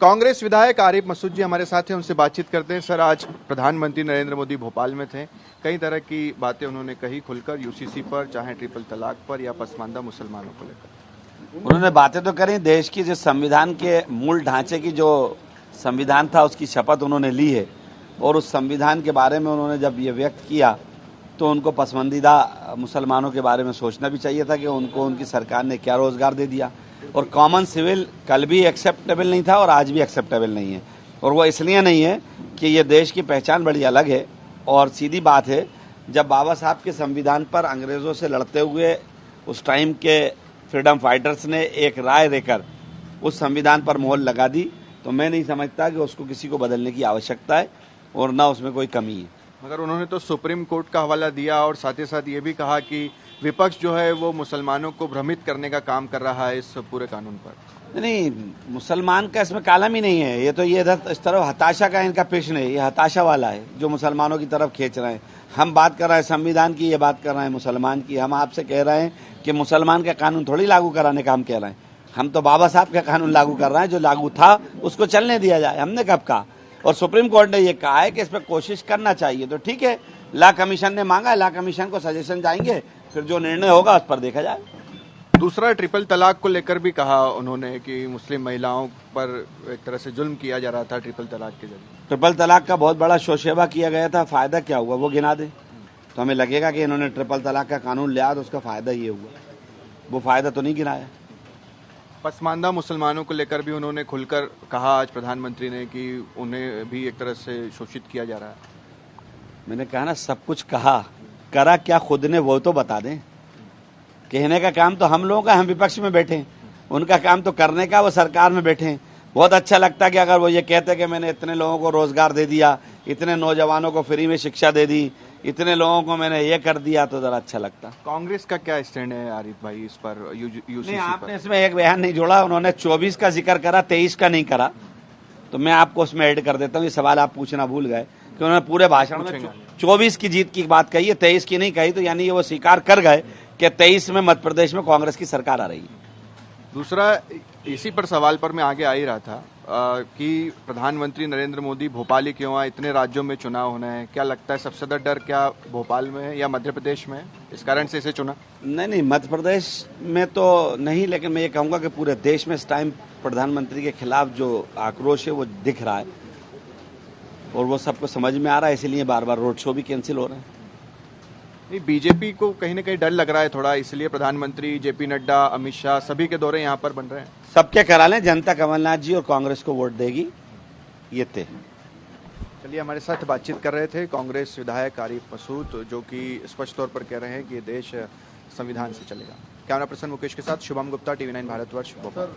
कांग्रेस विधायक आरिफ मसूद जी हमारे साथ हैं, उनसे बातचीत करते हैं। सर, आज प्रधानमंत्री नरेंद्र मोदी भोपाल में थे, कई तरह की बातें उन्होंने कही खुलकर, यूसीसी पर, चाहे ट्रिपल तलाक पर या पसमानदा मुसलमानों को लेकर। उन्होंने बातें तो करी, देश की जो संविधान के मूल ढांचे की जो संविधान था उसकी शपथ उन्होंने ली है, और उस संविधान के बारे में उन्होंने जब ये व्यक्त किया तो उनको पसंदीदा मुसलमानों के बारे में सोचना भी चाहिए था कि उनको उनकी सरकार ने क्या रोजगार दे दिया। और कॉमन सिविल कल भी एक्सेप्टेबल नहीं था और आज भी एक्सेप्टेबल नहीं है, और वो इसलिए नहीं है कि ये देश की पहचान बड़ी अलग है। और सीधी बात है, जब बाबा साहब के संविधान पर अंग्रेजों से लड़ते हुए उस टाइम के फ्रीडम फाइटर्स ने एक राय देकर उस संविधान पर मोहर लगा दी, तो मैं नहीं समझता कि उसको किसी को बदलने की आवश्यकता है और ना उसमें कोई कमी है। मगर उन्होंने तो सुप्रीम कोर्ट का हवाला दिया और साथ ही साथ ये भी कहा कि विपक्ष जो है वो मुसलमानों को भ्रमित करने का काम कर रहा है इस पूरे कानून पर। नहीं, मुसलमान का इसमें कालम ही नहीं है, ये तो ये इस तरफ हताशा का इनका प्रश्न है, ये हताशा वाला है जो मुसलमानों की तरफ खींच रहे हैं। हम बात कर रहे हैं संविधान की, ये बात कर रहे हैं मुसलमान की। हम आपसे कह रहे हैं कि मुसलमान का कानून थोड़ी लागू कराने का हम कह रहे हैं, हम तो बाबा साहब का कानून लागू कर रहे हैं, जो लागू था उसको चलने दिया जाए। हमने कब कहा? और सुप्रीम कोर्ट ने ये कहा है कि इस पर कोशिश करना चाहिए, तो ठीक है, लॉ कमीशन ने मांगा, लॉ कमीशन को सजेशन जाएंगे, फिर जो निर्णय होगा उस पर देखा जाए। दूसरा, ट्रिपल तलाक को लेकर भी कहा उन्होंने कि मुस्लिम महिलाओं पर एक तरह से जुल्म किया जा रहा था ट्रिपल तलाक के जरिए। ट्रिपल तलाक का बहुत बड़ा शोषेबा किया गया था, फायदा क्या हुआ वो गिना दे, तो हमें लगेगा कि इन्होंने ट्रिपल तलाक का कानून लिया तो उसका फायदा ये हुआ, वो फायदा तो नहीं गिनाया। पसमानदा मुसलमानों को लेकर भी उन्होंने खुलकर कहा आज प्रधानमंत्री ने कि उन्हें भी एक तरह से शोषित किया जा रहा है। मैंने कहा ना, सब कुछ कहा, करा क्या खुद ने वो तो बता दें। कहने का काम तो हम लोगों का, हम विपक्ष में बैठे, उनका काम तो करने का, वो सरकार में बैठे। बहुत अच्छा लगता कि अगर वो ये कहते कि मैंने इतने लोगों को रोजगार दे दिया, इतने नौजवानों को फ्री में शिक्षा दे दी, इतने लोगों को मैंने ये कर दिया, तो जरा अच्छा लगता। कांग्रेस का क्या स्टैंड है आरिफ भाई इस पर, यूसीसी नहीं, आपने पर? इसमें एक बयान नहीं जोड़ा, उन्होंने 24 का जिक्र करा, 23 का नहीं करा, तो मैं आपको उसमें ऐड कर देता हूँ। ये सवाल आप पूछना भूल गए कि उन्होंने पूरे भाषण में 24 की जीत की बात कही है, 23 की नहीं कही, तो यानी ये वो स्वीकार कर गए कि 23 में मध्य प्रदेश में कांग्रेस की सरकार आ रही है। दूसरा, इसी पर सवाल पर मैं आगे आ ही रहा था कि प्रधानमंत्री नरेंद्र मोदी भोपाल ही क्यों आए, इतने राज्यों में चुनाव होना है, क्या लगता है सबसे ज्यादा डर क्या भोपाल में है या मध्य प्रदेश में है, इस कारण से इसे चुना? नहीं, मध्य प्रदेश में तो नहीं, लेकिन मैं ये कहूँगा कि पूरे देश में इस टाइम प्रधानमंत्री के खिलाफ जो आक्रोश है वो दिख रहा है और वो सबको समझ में आ रहा है, इसीलिए बार बार रोड शो भी कैंसिल हो रहे हैं। नहीं, बीजेपी को कहीं ना कहीं डर लग रहा है थोड़ा, इसलिए प्रधानमंत्री जेपी नड्डा, अमित शाह सभी के दौरे यहाँ पर बन रहे हैं। सबके करा लें, जनता कमलनाथ जी और कांग्रेस को वोट देगी, ये तय। चलिए, हमारे साथ बातचीत कर रहे थे कांग्रेस विधायक आरिफ मसूद, जो कि स्पष्ट तौर पर कह रहे हैं कि ये देश संविधान से चलेगा। कैमरा पर्सन मुकेश के साथ शुभम गुप्ता, TV9 भारतवर्ष, भोपाल।